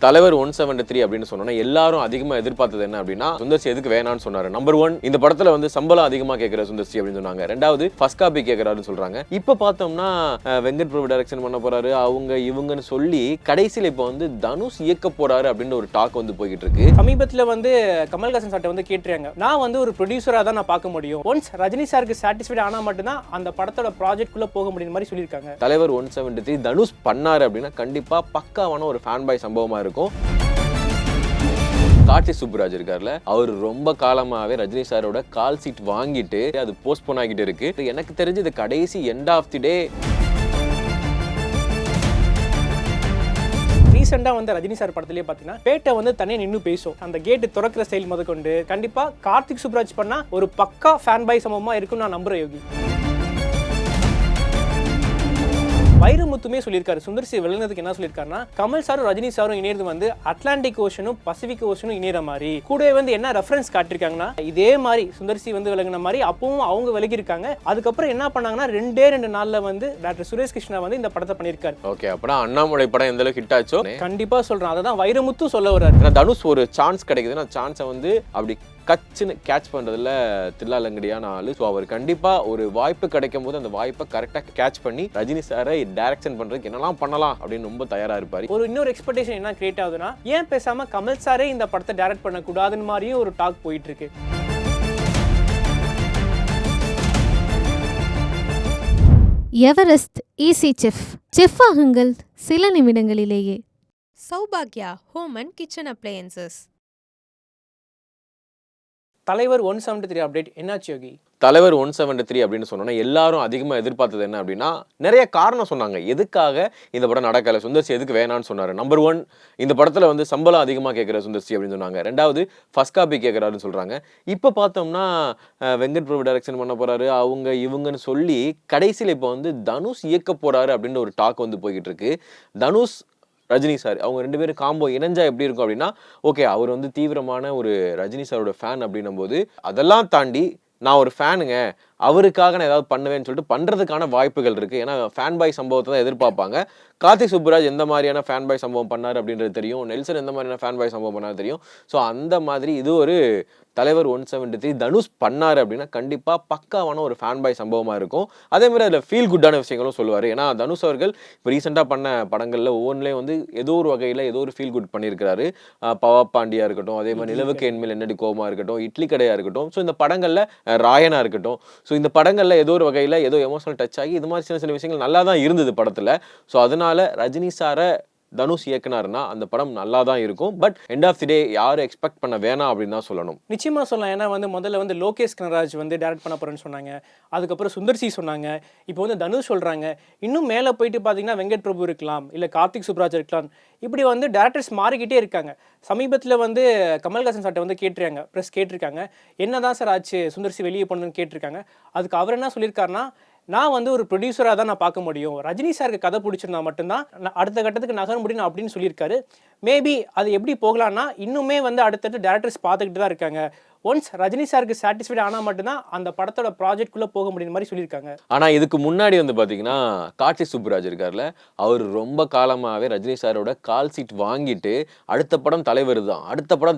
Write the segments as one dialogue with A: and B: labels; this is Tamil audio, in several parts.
A: தலைவர் 173 அப்படின்னு சொன்னோன்னா எல்லாரும் அதிகமா எதிர்பார்த்தது என்ன அப்படின்னா சுந்தர்சி எதுக்கு வேணான்னு சொன்னாரு. நம்பர் 1 இந்த படத்துல வந்து சம்பளம் அதிகமா கேட்கிற சுந்தர்சி அப்படின்னு சொன்னாங்க. ரெண்டாவது ஃபர்ஸ்ட் காப்பி கேட்கிறாருன்னு சொல்றாங்க. இப்ப பார்த்தோம்னா வெங்கட் பிரபு டைரக்ஷன் பண்ண போறாரு அவங்க இவங்கன்னு சொல்லி கடைசியில இப்ப வந்து தனுஷ் இயக்க போறாரு அப்படின்னு ஒரு டாக் வந்து போய்கிட்டு இருக்கு.
B: சமீபத்துல வந்து கமல்ஹாசன் சார்ட்ட வந்து கேட்டுறாங்க, நான் வந்து ஒரு ப்ரொடியூசரா தான் நான் பார்க்க முடியும், ஒன்ஸ் ரஜினி சாருக்கு சாட்டிஸ்ஃபைட் ஆனா மட்டும்தான் அந்த படத்தோட ப்ராஜெக்ட் குள்ள போக முடியும் மாதிரி சொல்லியிருக்காங்க.
A: தலைவர் 173 தனுஷ் பண்ணாரு அப்படின்னா கண்டிப்பா பக்காவான ஒரு ஃபேன் பாய் சம்பவமா இருக்கும். கார்த்தி சுப்புராஜ் இருக்கார்ல, அவர் ரொம்ப காலமாவே ரஜினி சாரோட கால் சீட் வாங்கிட்டு அது போஸ்ட்போன் ஆகிட்டு இருக்கு. எனக்கு தெரிஞ்சு இது கடைசி எண்ட் ஆஃப் தி டே.
B: ரீசெண்டா வந்து ரஜினி சார் படத்திலே பார்த்தீங்கன்னா பேட்டை வந்து தனியாக நின்று பேசும். அந்த கேட்டு திறக்கிற ஸ்டைல் முதற்கொண்டு கண்டிப்பா கார்த்திக் சுப்புராஜ் பண்ணா ஒரு பக்கா ஃபேன் பாய் சம்பவமா இருக்குன்னு நான் நம்புறேன் யோகி. வைரமுத்துமே சொல்லியிருக்காரு, சுந்தர்சி விளங்குறதுக்கு என்ன சொல்லியிருக்காருன்னா, கமல் சாரும் ரஜினி சாரும் இணையது வந்து அட்லாண்டிக் ஓஷனும் பசிபிக் ஓஷனும் இணையற மாதிரி கூடவே வந்து என்ன ரெஃபரன்ஸ் காட்டிருக்காங்கன்னா இதே மாதிரி சுந்தர்சி வந்து விளங்குன மாதிரி அப்பவும் அவங்க விலகி இருக்காங்க. அதுக்கப்புறம் என்ன பண்ணாங்கன்னா ரெண்டு நாள்ல வந்து டாக்டர் சுரேஷ் கிருஷ்ணா வந்து இந்த படத்தை பண்ணியிருக்காரு.
A: ஓகே, அப்பனா அண்ணாமலை படம் எந்த அளவுக்கு ஹிட் ஆச்சோ
B: கண்டிப்பா சொல்றேன். அதான் வைரமுத்து சொல்ல வர்றாரு.
A: தனுஷ் ஒரு சான்ஸ் கிடைக்குதுன்னா சான்ஸை வந்து அப்படி கச்சுன்னு கேட்ச் பண்றதுல தில்லாலங்கடியான ஆளு. ஸோ அவர் கண்டிப்பா ஒரு வாய்ப்பு கிடைக்கும் போது அந்த வாய்ப்பை கரெக்டா கேட்ச் பண்ணி ரஜினி சாரை டைரக்ஷன் பண்றதுக்கு என்னெல்லாம் பண்ணலாம் அப்படின்னு ரொம்ப தயாரா இருப்பாரு.
B: ஒரு இன்னொரு எக்ஸ்பெக்டேஷன் என்ன கிரியேட் ஆகுதுன்னா, ஏன் பேசாம கமல் சாரே இந்த படத்தை டைரக்ட் பண்ண கூடாதுன்னு மாதிரியும் ஒரு டாக் போயிட்டு இருக்கு.
C: எவரெஸ்ட் ஈஸி செஃப் ஆகுங்கள் சில நிமிடங்களிலேயே.
D: சௌபாக்யா ஹோம் அண்ட் கிச்சன் அப்ளையன்சஸ்.
B: தலைவர் 173 அப்டேட் என்னாச்சு யோகி?
A: தலைவர் 173 அப்படின்னு சொன்னோன்னா எல்லாரும் அதிகமாக எதிர்பார்த்தது என்ன அப்படின்னா நிறைய காரணம் சொன்னாங்க எதுக்காக இந்த படம் நடக்கலை, சுந்தர்சி எதுக்கு வேணான்னு சொன்னார். நம்பர் 1 இந்த படத்தில் வந்து சம்பளம் அதிகமாக கேட்குற சுந்தர்சி அப்படின்னு சொன்னாங்க. ரெண்டாவது ஃபர்ஸ்ட் காப்பி கேட்குறாருன்னு சொல்கிறாங்க. இப்போ பார்த்தோம்னா வெங்கட் பிரபு டைரக்ஷன் பண்ண போகிறாரு அவங்க இவங்கன்னு சொல்லி கடைசியில் இப்போ வந்து தனுஷ் இயக்க போகிறாரு அப்படின்னு ஒரு டாக் வந்து போய்கிட்டு இருக்கு. தனுஷ் ரஜினி சார் அவங்க ரெண்டு பேரும் காம்போ இணைஞ்சா எப்படி இருக்கும் அப்படின்னா, ஓகே அவர் வந்து தீவிரமான ஒரு ரஜினி சாரோட ஃபேன் அப்படின்னும் போது அதெல்லாம் தாண்டி நான் ஒரு ஃபேனுங்க அவருக்காக நான் ஏதாவது பண்ணுவேன்னு சொல்லிட்டு பண்ணுறதுக்கான வாய்ப்புகள் இருக்குது. ஏன்னா ஃபேன் பாய் சம்பவத்தை தான் எதிர்பார்ப்பாங்க. கார்த்திக் சுப்புராஜ் எந்த மாதிரியான ஃபேன் பாய் சம்பவம் பண்ணார் அப்படின்றது தெரியும். நெல்சன் எந்த மாதிரியான ஃபேன் பாய் சம்பவம் பண்ணார் தெரியும். ஸோ அந்த மாதிரி இது ஒரு தலைவர் 173 தனுஷ் பண்ணார் அப்படின்னா கண்டிப்பாக பக்காவான ஒரு ஃபேன் பாய் சம்பவமாக இருக்கும். அதே மாதிரி அதில் ஃபீல் குட்டான விஷயங்களும் சொல்லுவார். ஏன்னா தனுஷ் அவர்கள் இப்போ ரீசெண்டாக பண்ண படங்களில் ஒவ்வொன்றிலையும் வந்து ஏதோ ஒரு வகையில் ஏதோ ஒரு ஃபீல் குட் பண்ணியிருக்கிறாரு. பவா பாண்டியா இருக்கட்டும், அதே மாதிரி நிலவுக்கு என்மேல் என்னடி கோவமாக இருக்கட்டும், இட்லி கடையாக இருக்கட்டும், ஸோ இந்த படங்களில் ராயனாக இருக்கட்டும், ஸோ இந்த படங்களில் ஏதோ ஒரு வகையில் ஏதோ எமோஷனல் டச் ஆகி இது மாதிரி சில விஷயங்கள் நல்லா தான் இருந்தது படத்தில். ஸோ அதனால ரஜினி சாரை தனுஷ் இயக்குனாருன்னா அந்த படம் நல்லா தான் இருக்கும். பட் எண்ட் ஆஃப் தி டே யாரும் எக்ஸ்பெக்ட் பண்ண வேணாம் அப்படின்னு தான் சொல்லணும்.
B: நிச்சயமா சொல்லலாம். ஏன்னா வந்து முதல்ல வந்து லோகேஷ் கனராஜ் வந்து டைரக்ட் பண்ண போறேன்னு சொன்னாங்க. அதுக்கப்புறம் சுந்தர்சி சொன்னாங்க. இப்போ வந்து தனுஷ் சொல்றாங்க. இன்னும் மேலே போயிட்டு பார்த்தீங்கன்னா வெங்கட் பிரபு இருக்கலாம், இல்லை கார்த்திக் சுப்ராஜ் இருக்கலாம். இப்படி வந்து டேரக்டர்ஸ் மாறிக்கிட்டே இருக்காங்க. சமீபத்தில் வந்து கமல்ஹாசன் சார்ட்ட வந்து கேட்டிருக்காங்க, ப்ரெஸ் கேட்டிருக்காங்க, என்னதான் சார் ஆச்சு சுந்தர்சி வெளியே போகணுன்னு கேட்டிருக்காங்க. அதுக்கு அவர் என்ன சொல்லியிருக்காருன்னா, நான் வந்து ஒரு ப்ரொடியூசராக தான் நான் பார்க்க முடியும், ரஜினி சாருக்கு கதை பிடிச்சிருந்தா மட்டும்தான் நான் அடுத்த கட்டத்துக்கு நகர முடியும் அப்படின்னு சொல்லியிருக்காரு. மேபி அது எப்படி போகலான்னா இன்னுமே வந்து அடுத்தடுத்து டேரக்டர்ஸ் பார்த்துக்கிட்டு தான் இருக்காங்க. ஒன்ஸ் ரஜினி சாருக்கு சாட்டிஸ்ஃபைட் ஆனால் மட்டும்தான் அந்த படத்தோட ப்ராஜெக்ட் குள்ள போக முடியும் மாதிரி சொல்லியிருக்காங்க.
A: ஆனால் இதுக்கு முன்னாடி வந்து பார்த்தீங்கன்னா கார்த்திக் சுப்புராஜ் இருக்கார்ல, அவர் ரொம்ப காலமாகவே ரஜினி சாரோட கால் சீட் வாங்கிட்டு அடுத்த படம்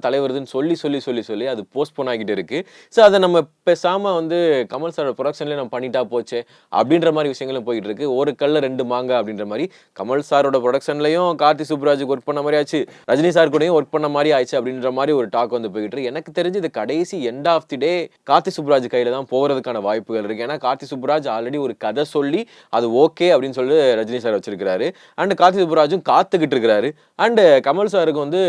A: தலைவருதுன்னு சொல்லி அது போஸ்ட்போன் ஆகிட்டு இருக்கு. ஸோ அதை நம்ம பேசாமல் வந்து கமல் சாரோட ப்ரொடக்ஷன்லேயே நம்ம பண்ணிட்டா போச்சு அப்படின்ற மாதிரி விஷயங்களும் போயிட்டு இருக்கு. ஒரு கல்ல ரெண்டு மாங்க அப்படின்ற மாதிரி கமல் சாரோட ப்ரொடக்ஷன்லையும் கார்த்திக் சுப்புராஜுக்கு ஒர்க் பண்ண மாதிரி ஆச்சு, ரஜினி சார் கூடயும் ஒர்க் பண்ண மாதிரி ஆயிடுச்சு அப்படின்ற மாதிரி ஒரு டாக் வந்து போயிட்டு இருக்கு. எனக்கு தெரிஞ்சு இது கடைசி எண்ட் ஆஃப் தி டே கார்த்திக் சுப்புராஜ் கையில தான் போறதுக்கான வாய்ப்புகள் இருக்கு. ஏன்னா கார்த்திக் சுப்புராஜ் ஆல்ரெடி ஒரு கதை சொல்லி அது ஓகே அப்படின்னு சொல்லி ரஜினி சார் வச்சிருக்காரு. அண்ட் கார்த்திக் சுப்புராஜும் காத்துக்கிட்டு இருக்கிறாரு. அண்ட் கமல் சாருக்கு வந்து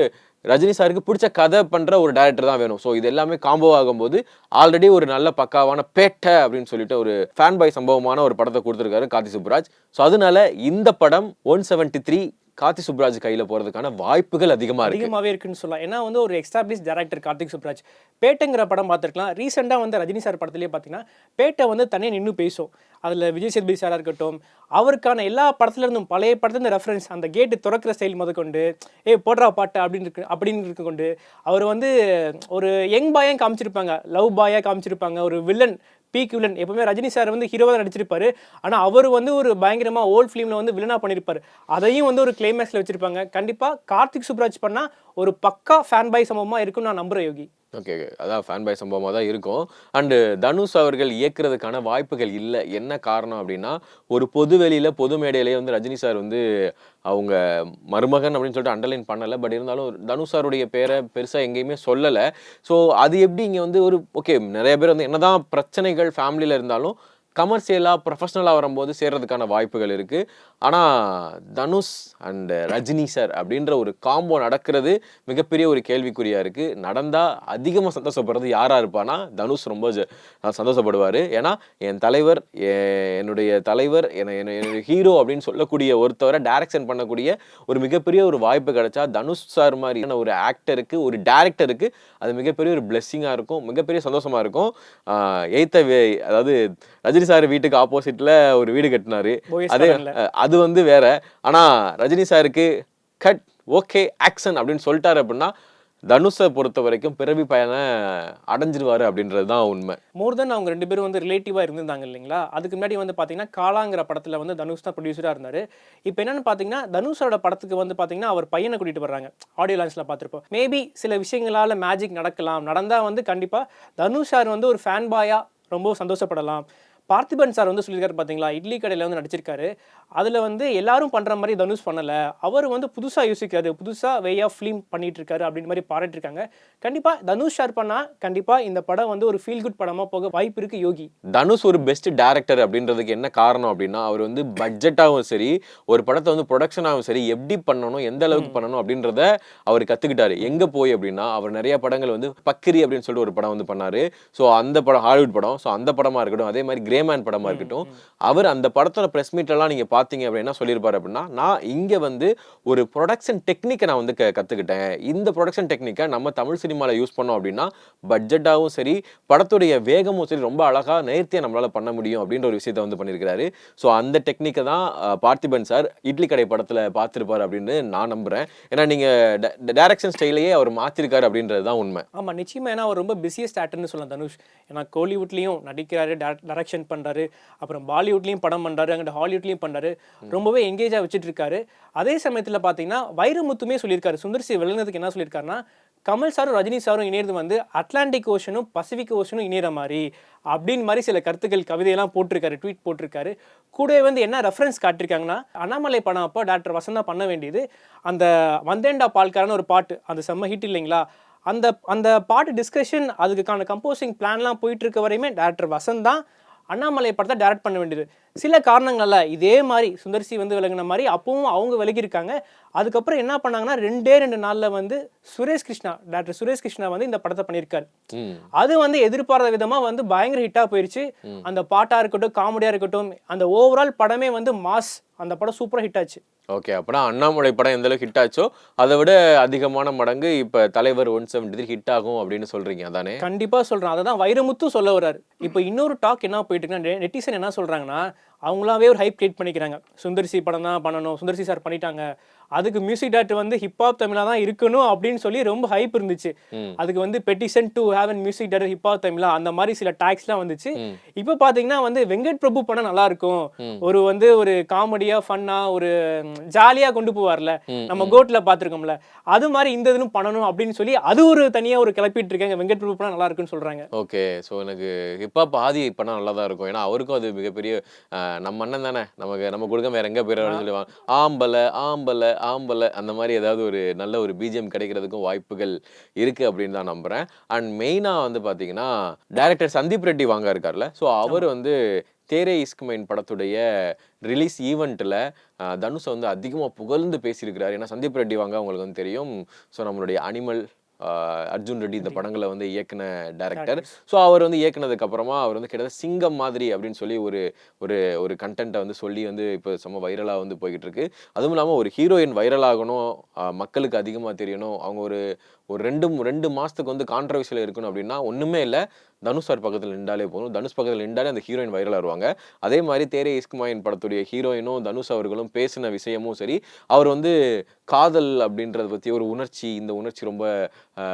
A: ரஜினி சாருக்கு பிடிச்ச கதை பண்ற ஒரு டைரக்டர் தான் வேணும். ஸோ இது எல்லாமே காம்போ ஆகும்போது ஆல்ரெடி ஒரு நல்ல பக்காவான பேட்டை அப்படின்னு சொல்லிட்டு ஒரு ஃபேன் பாய் சம்பவமான ஒரு படத்தை கொடுத்துருக்காரு கார்த்திக் சுப்புராஜ். ஸோ அதனால இந்த படம் 173 கார்த்திக் சுப்புராஜ் கையில போறதுக்கான வாய்ப்புகள் அதிகமாவே
B: இருக்குன்னு சொல்லலாம். ஏன்னா வந்து ஒரு எஸ்டாப்ளிஷ் டைரக்டர் கார்த்திக் சுப்புராஜ் பேட்டைங்கிற படம் பார்த்துருக்கலாம். ரீசெண்டா வந்து ரஜினி சார் படத்திலேயே பார்த்தீங்கன்னா பேட்டை வந்து தனியாக நின்று பேசும். அதில் விஜய் சேதுபதி சாராக இருக்கட்டும், அவருக்கான எல்லா படத்துல இருந்தும் பழைய படத்துல ரெஃபரன்ஸ் அந்த கேட்டு திறக்கிற ஸ்டைல் முதற்கொண்டு போடுறா பாட்டு அப்படின்னு இருக்க கொண்டு அவர் வந்து ஒரு யங் பாயாக காமிச்சிருப்பாங்க, லவ் பாயாக காமிச்சிருப்பாங்க, ஒரு வில்லன் பீக் வில்லன். எப்பவுமே ரஜினி சார் வந்து ஹீரோவா தான் நடிச்சிருப்பாரு. ஆனா அவர் வந்து ஒரு பயங்கரமா ஓல்ட் ஃபிலிம்ல வந்து வில்லனா பண்ணியிருப்பாரு. அதையும் வந்து ஒரு கிளைமேக்ஸ்ல வச்சிருப்பாங்க. கண்டிப்பா கார்த்திக் சுப்ராஜ் பண்ணா ஒரு பக்கா ஃபேன் பாய் சம்பவமா இருக்கும்னு நான் நம்புறேன் யோகி.
A: ஓகே. அதான் ஃபேன் பாய் சம்பவமா தான் இருக்கும். அண்டு தனுஷ் அவர்கள் இயக்குறதுக்கான வாய்ப்புகள் இல்ல. என்ன காரணம் அப்டின்னா, ஒரு பொது வெளியில, பொது மேடையிலேயே வந்து ரஜினி சார் வந்து அவங்க மருமகன் அப்படின்னு சொல்லிட்டு அண்டர்லைன் பண்ணல. பட் இருந்தாலும் தனுஷ் சாருடைய பேர பெருசா எங்கேயுமே சொல்லல. ஸோ அது எப்படி இங்க வந்து ஒரு ஓகே நெறைய பேர் வந்து என்னதான் பிரச்சனைகள் ஃபேமிலில இருந்தாலும், கமர்ஷியலா, ப்ரொஃபஷனலா வரும்போது சேர்றதுக்கான வாய்ப்புகள் இருக்கு. ஆனா, தனுஷ் அண்ட் ரஜினி சார் அப்படின்ற ஒரு காம்போ நடக்கிறது மிகப்பெரிய ஒரு கேள்விக்குறியா இருக்கு. நடந்தா அதிகமா சந்தோஷப்படுறது யாரா இருப்பான்னா, தனுஷ் ரொம்ப சந்தோஷப்படுவாரு. ஏன்னா, என் தலைவர், என்னுடைய தலைவர், என்னுடைய ஹீரோ அப்படின்னு சொல்லக்கூடிய ஒருத்தவர டைரக்ஷன் பண்ணக்கூடிய ஒரு மிகப்பெரிய ஒரு வாய்ப்பு கிடைச்சா, தனுஷ் சார் மாரியான ஒரு ஆக்டருக்கு, ஒரு டைரக்டருக்கு அது மிகப்பெரிய ஒரு பிளெஸ்ஸிங்கா இருக்கும். மிகப்பெரிய சந்தோஷமா இருக்கும். ஆ எய்த்த வே அதாவது ரஜினி சார் வீட்டுக்கு ஆப்போசிட்ல ஒரு வீடு கட்டினாரு.
B: போயஸ்
A: அதே
B: கார்டன்ல.
A: அது வந்து வேற. ஆனா ரஜினி சாருக்கு கட், ஓகே, ஆக்ஷன் அப்படின்னு சொல்லிட்டாரு அப்படின்னா, தனுஷ பொறுத்தவரைக்கும் பிறவி பயன அடைஞ்சிருவாரு அப்படின்றது தான் உண்மை.
B: மோர் தென் அவங்க 2 பேரும் வந்து ரிலேட்டிவா இருந்திருந்தாங்க இல்லைங்களா? அதுக்கு முன்னாடி வந்து பார்த்தீங்கன்னா, காலாங்கிற படத்துல வந்து தனுஷ் தான் ப்ரொடியூசரா இருந்தாரு. இப்ப என்னன்னு பார்த்தீங்கன்னா, தனுஷோட படத்துக்கு வந்து பார்த்தீங்கன்னா, அவர் பையன கூட்டிட்டு வர்றாங்க. ஆடியோ லான்ச்ல பார்த்திருப்போம். மேபி சில விஷயங்களால மேஜிக் நடக்கலாம். நடந்தா வந்து கண்டிப்பா தனுஷ் சார் வந்து ஒரு ஃபேன் பாயா ரொம்ப சந்தோஷப்படலாம். பார்த்திபன் சார் வந்து சொல்லியிருக்காரு பார்த்தீங்களா, இட்லி கடையில வந்து நடிச்சிருக்காரு. அதுல வந்து எல்லாரும் பண்ற மாரி தனுஷ் பண்ணல. அவரு வந்து புதுசா யோசிக்கிறாரு. புதுசா வே ஆஃப் ஃபிலிம் பண்ணிட்டு இருக்காரு அப்படின்ற மாரி பாராட்டியிருக்காங்க. கண்டிப்பா தனுஷ் சார் பண்ணா, கண்டிப்பா இந்த படம் வந்து ஒரு ஃபீல் குட் படமா போக வாய்ப்பு இருக்கு யோகி.
A: தனுஷ் ஒரு பெஸ்ட் டைரக்டர் அப்படின்றதுக்கு என்ன காரணம் அப்படின்னா, அவர் வந்து பட்ஜெட்டாவும் சரி, ஒரு படத்த வந்து புரொடக்ஷனாவும் சரி, எப்படி பண்ணணும், எந்த அளவுக்கு பண்ணணும் அப்படின்றத அவர் கத்துக்கிட்டாரு. எங்க போய் அப்படின்னா, அவர் நெறைய படங்கள் வந்து பக்கிரி அப்படின்னு சொல்லிட்டு ஒரு படம் வந்து பண்ணாரு. ஸோ அந்த படம் ஹாலிவுட் படம். ஸோ அந்த படமா இருக்கட்டும், அதே மாரி கிரேமேன் படமா இருக்கட்டும், அவர் அந்த படத்தோட பிரஸ் மீட்லலாம் நீங்க பார்த்தீங்க அப்படின்னா என்ன சொல்லியிருப்பாரு அப்படின்னா, நான் இங்க வந்து ஒரு புரொடக்ஷன் டெக்னிக்க நான் வந்து கத்துக்கிட்டேன். இந்த புரொடக்ஷன் டெக்னிக்க நம்ம தமிழ் சினிமால யூஸ் பண்ணோம் அப்படின்னா, பட்ஜெட்டாவும் சரி, படத்துடைய வேகமும் சரி ரொம்ப அழகா நேர்த்தியா நம்மளால பண்ண முடியும் அப்படின்ற ஒரு விஷயத்த வந்து பண்ணியிருக்கிறாரு. ஸோ அந்த டெக்னிக்க தான் பார்த்திபன் சார் இட்லி கடை படத்துல பார்த்திருப்பாரு அப்படின்னு நான் நம்புறேன். ஏன்னா நீங்க டைரக்ஷன் ஸ்டைலையே அவர் மாத்திருக்காரு அப்படின்றது தான் உண்மை.
B: ஆமா, நிச்சயமா. ஏன்னா அவர் ரொம்ப பிஸியஸ்ட் ஆக்டர்னு சொல்லலாம் தனுஷ். ஏன்னா கோலிவுட்லயும் நடிக்கிறாரு, டைரக்ஷன் பண்றாரு, அப்புறம் பாலிவுட்லயும் படம் பண்றாரு, அங்கிட்டு ஹாலிவுட்லயும் பண்றாரு. ரொம்பவே எங்கேஜா வச்சுட்டு இருக்காரு. அதே சமயத்துல பாத்தீங்கன்னா வைரமுத்துமே சொல்லியிருக்காரு. சுந்தர் சி விளங்குனதுக்கு என்ன சொல்லியிருக்காருன்னா, கமல் சாரும் ரஜினி சாரும் இணையது வந்து அட்லாண்டிக் ஓஷனும் பசிபிக் ஓஷனும் இணையிற மாதிரி அப்படின்னு மாதிரி சில கருத்துக்கள் கவிதையெல்லாம் போட்டிருக்காரு, ட்வீட் போட்டிருக்காரு. கூடவே வந்து என்ன ரெஃபரன்ஸ் காட்டியிருக்காங்கன்னா, அண்ணாமலை படம் அப்போ டாக்டர் வசந்தா பண்ண வேண்டியது அந்த வந்தேன்டா பால்காரன்னு ஒரு பாட்டு, அந்த செம்ம ஹிட் இல்லைங்களா? அந்த அந்த பாட்டு டிஸ்கஷன் அதுக்கான கம்போசிங் பிளான்லாம் போயிட்டு இருக்க வரையுமே டைரக்டர் வசந்த் தான் அண்ணாமலை படத்தை டைரக்ட் பண்ண வேண்டியது. சில காரணங்கள்ல இதே மாதிரி சுந்தர் சி வந்து விலகின மாதிரி அப்பவும் அவங்க விலகியிருக்காங்க. அதுக்கப்புறம் என்ன பண்ணாங்கன்னா 2 நாள்ல வந்து டாக்டர் சுரேஷ் கிருஷ்ணா வந்து இந்த படத்தை பண்ணியிருக்காரு. அது வந்து எதிர்பாராத விதமா வந்து பயங்கர ஹிட்டா போயிருச்சு. அந்த பாட்டா இருக்கட்டும், காமெடியா இருக்கட்டும், அந்த ஓவரால் படமே வந்து மாஸ். அந்த படம் சூப்பரா ஹிட் ஆச்சு.
A: ஓகே. அப்பனா அண்ணாமலை படம் எந்த அளவுக்கு ஹிட் ஆச்சோ, அத விட அதிகமான மடங்கு இப்ப தலைவர் 173 ஹிட் ஆகும் அப்படின்னு சொல்றீங்க அதானே?
B: கண்டிப்பா சொல்றேன். அததான் வைரமுத்து சொல்ல வர்றாரு. இப்போ இன்னொரு டாக் என்ன போயிட்டு இருக்குன்னா, நெட்டிசன் என்ன சொல்றாங்கன்னா, அவங்களாவே ஒரு ஹைப் கிரியேட் பண்ணிக்கிறாங்க. சுந்தர் சி படம் தான் பண்ணணும். சுந்தர் சி சார் பண்ணிட்டாங்க. அதுக்கு மியூசிக் டைரக்டர் வந்து ஹிப்ஹாப் தமிழா தான் இருக்கணும் அப்படின்னு சொல்லி ரொம்ப ஹைப் இருந்துச்சு. அதுக்கு வந்து petition to have an music director Hiphop Tamizha அந்த மாதிரி சில டாக்ஸ்லாம் வந்துச்சு. இப்போ பாத்தீங்கன்னா வந்து வெங்கட் பிரபு படம் நல்லா இருக்கும். ஒரு காமெடியா, ஃபன்னா, ஒரு ஜாலியா கொண்டு போவார்ல. நம்ம கோட்ல பாத்துருக்கோம்ல. அது மாதிரி இந்த இதுவும் பண்ணணும் அப்படின்னு சொல்லி அது ஒரு தனியா ஒரு கிளப்பிட்டு இருக்காங்க. வெங்கட் பிரபு படம் நல்லா இருக்குன்னு சொல்றாங்க.
A: ஓகே. ஸோ எனக்கு ஹிப்ஹாப் ஆதி பண்ணா நல்லா தான் இருக்கும். ஏன்னா அவருக்கும் அது மிகப்பெரிய நம்ம அண்ணன் தானே. நம்ம கொடுக்க வேற எங்க போயிடுவாருன்னு சொல்லுவாங்க. ஆம்பல ஆம்பல ஆம்பல அந்த மாதிரி ஏதாவது ஒரு நல்ல ஒரு பிஜிஎம் கிடைக்கிறதுக்கும் வாய்ப்புகள் இருக்கு அப்படின்னு தான் நம்புறேன். அண்ட் மெயினா வந்து பாத்தீங்கன்னா டைரக்டர் சந்தீப் ரெட்டி வாங்க இருக்கார்ல. ஸோ அவர் வந்து தேரே இஸ்க் மைன் படத்துடைய ரிலீஸ் ஈவெண்ட்டில் தனுஷை வந்து அதிகமாக புகழ்ந்து பேசியிருக்கிறார். ஏன்னா சந்தீப் ரெட்டி வாங்க அவங்களுக்கு வந்து தெரியும். ஸோ நம்மளுடைய அனிமல் அர்ஜுன் ரெட்டி இந்த படங்களை வந்து இயக்குன டைரக்டர். ஸோ அவர் வந்து இயக்குனதுக்கு அப்புறமா அவர் வந்து கிட்டத்தட்ட சிங்கம் மாதிரி அப்படின்னு சொல்லி ஒரு ஒரு ஒரு கண்டென்ட்டை வந்து சொல்லி வந்து இப்போ செம்ம வைரலாக வந்து போய்கிட்டு இருக்கு. அதுவும் இல்லாமல் ஒரு ஹீரோயின் வைரல் ஆகணும், மக்களுக்கு அதிகமாக தெரியணும், அவங்க ஒரு ஒரு 2 மாதத்துக்கு வந்து கான்ட்ரவர்சியில் இருக்கணும் அப்படின்னா ஒன்றுமே இல்லை, தனுஷ் சார் பக்கத்தில் நின்றாலே போதும். தனுஷ் பக்கத்தில் நின்றாலே அந்த ஹீரோயின் வைரல் வருவாங்க. அதே மாதிரி தேரே இஸ்க் மைன் படத்துடைய ஹீரோயினும் தனுஷ் அவர்களும் பேசின விஷயமும் சரி, அவர் வந்து காதல் அப்படின்றத பற்றி ஒரு உணர்ச்சி, இந்த உணர்ச்சி ரொம்ப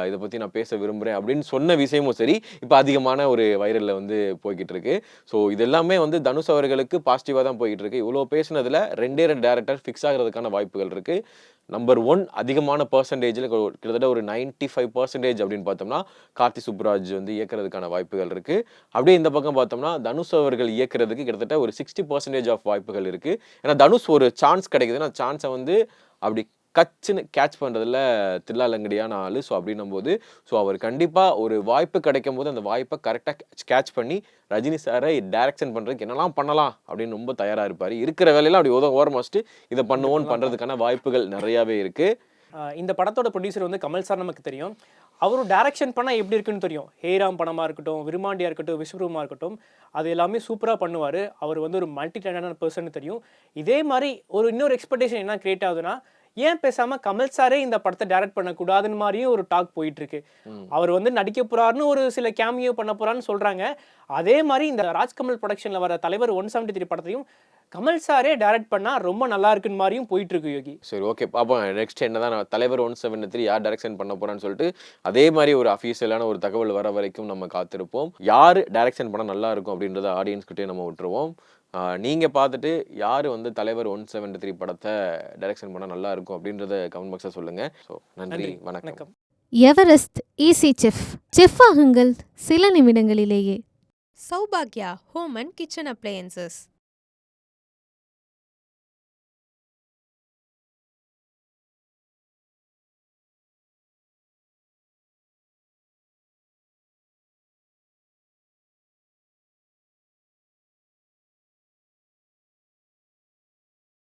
A: இதை பற்றி நான் பேச விரும்புகிறேன் அப்படின்னு சொன்ன விஷயமும் சரி இப்போ அதிகமான ஒரு வைரலில் வந்து போய்கிட்டு இருக்கு. ஸோ இது எல்லாமே வந்து தனுஷ் அவர்களுக்கு பாசிட்டிவாக தான் போய்கிட்டு இருக்கு. இவ்வளோ பேசினதில் 2 டேரக்டர் ஃபிக்ஸ் ஆகிறதுக்கான வாய்ப்புகள் இருக்குது. நம்பர் 1 அதிகமான பர்சன்டேஜில் கிட்டத்தட்ட ஒரு 95% அப்படின்னு பார்த்தோம்னா கார்த்தி சுப்புராஜ் வந்து இயக்கிறதுக்கான வாய்ப்புகள் இருக்குது. அப்படியே இந்த பக்கம் பார்த்தோம்னா தனுஷ் அவர்கள் இயக்கிறதுக்கு கிட்டத்தட்ட ஒரு 60% ஆஃப் வாய்ப்புகள் இருக்குது. ஏன்னா தனுஷ் ஒரு சான்ஸ் கிடைக்குதுன்னா சான்ஸை வந்து அப்படி கச்சுன்னு கேட்ச் பண்ணுறதுல தில்லாலங்கடியான ஆள். ஸோ அப்படின்னும் போது அவர் கண்டிப்பாக ஒரு வாய்ப்பு கிடைக்கும் போது அந்த வாய்ப்பை கரெக்டாக கேட்ச் பண்ணி ரஜினி சாரை டைரக்ஷன் பண்ணுறதுக்கு என்னெல்லாம் பண்ணலாம் அப்படின்னு ரொம்ப தயாராக இருப்பார். இருக்கிற வேலையெல்லாம் அப்படி ஓரம் வச்சுட்டு இதை பண்ணுவோன்னு பண்ணுறதுக்கான வாய்ப்புகள் நிறையாவே இருக்குது.
B: இந்த படத்தோட ப்ரொடியூசர் வந்து கமல் சார் நமக்கு தெரியும். அவரும் டைரக்ஷன் பண்ணால் எப்படி இருக்குன்னு தெரியும். ஹேராம் படமாக இருக்கட்டும், விருமாண்டியாக இருக்கட்டும், விஸ்வரூபமாக இருக்கட்டும், அது எல்லாமே சூப்பராக பண்ணுவார். அவர் வந்து ஒரு மல்டி டேலண்டான பர்சன் தெரியும். இதே மாதிரி இன்னொரு எக்ஸ்பெக்டேஷன் என்ன கிரியேட் ஆகுதுன்னா, ஏன் பேசாமல் கமல் சாரே இந்த படத்தை டைரக்ட் பண்ணக்கூடாதுன்னு மாதிரியும் ஒரு டாக் போயிட்டு இருக்கு. அவர் வந்து நடிக்க போறாருன்னு ஒரு சில கேமியோ பண்ண போறான்னு சொல்றாங்க. அதே மாதிரி இந்த ராஜ்கமல் ப்ரொடக்ஷனில் வர தலைவர் 173 படத்தையும் கமல் சாரே டைரக்ட் பண்ணா ரொம்ப நல்லா இருக்குன்னு மாதிரியும் போயிட்டு இருக்கு யோகி.
A: சரி, ஓகே, பார்ப்போம் நெக்ஸ்ட் என்னதான் தலைவர் 173 யார் டைரக்ஷன் பண்ண போறான்னு சொல்லிட்டு அதே மாதிரி ஒரு அஃபீஷியலான ஒரு தகவல் வர வரைக்கும் நம்ம காத்திருப்போம். யார் டைரக்ஷன் பண்ணால் நல்லா இருக்கும் அப்படின்றத ஆடியன்ஸ் கிட்டே நம்ம விட்டுருவோம். நீங்கள் பார்த்துட்டு யார் வந்து தலைவர் 173 படத்தை டைரக்ஷன் பண்ணால் நல்லா இருக்கும் அப்படின்றத கமெண்ட் பாக்ஸில் சொல்லுங்கள். ஸோ நன்றி, வணக்கம்.
C: எவரெஸ்ட் ஈஸி செஃப் ஆகுங்கள் சில நிமிடங்களிலேயே.
D: Saubhagya Home and Kitchen Appliances.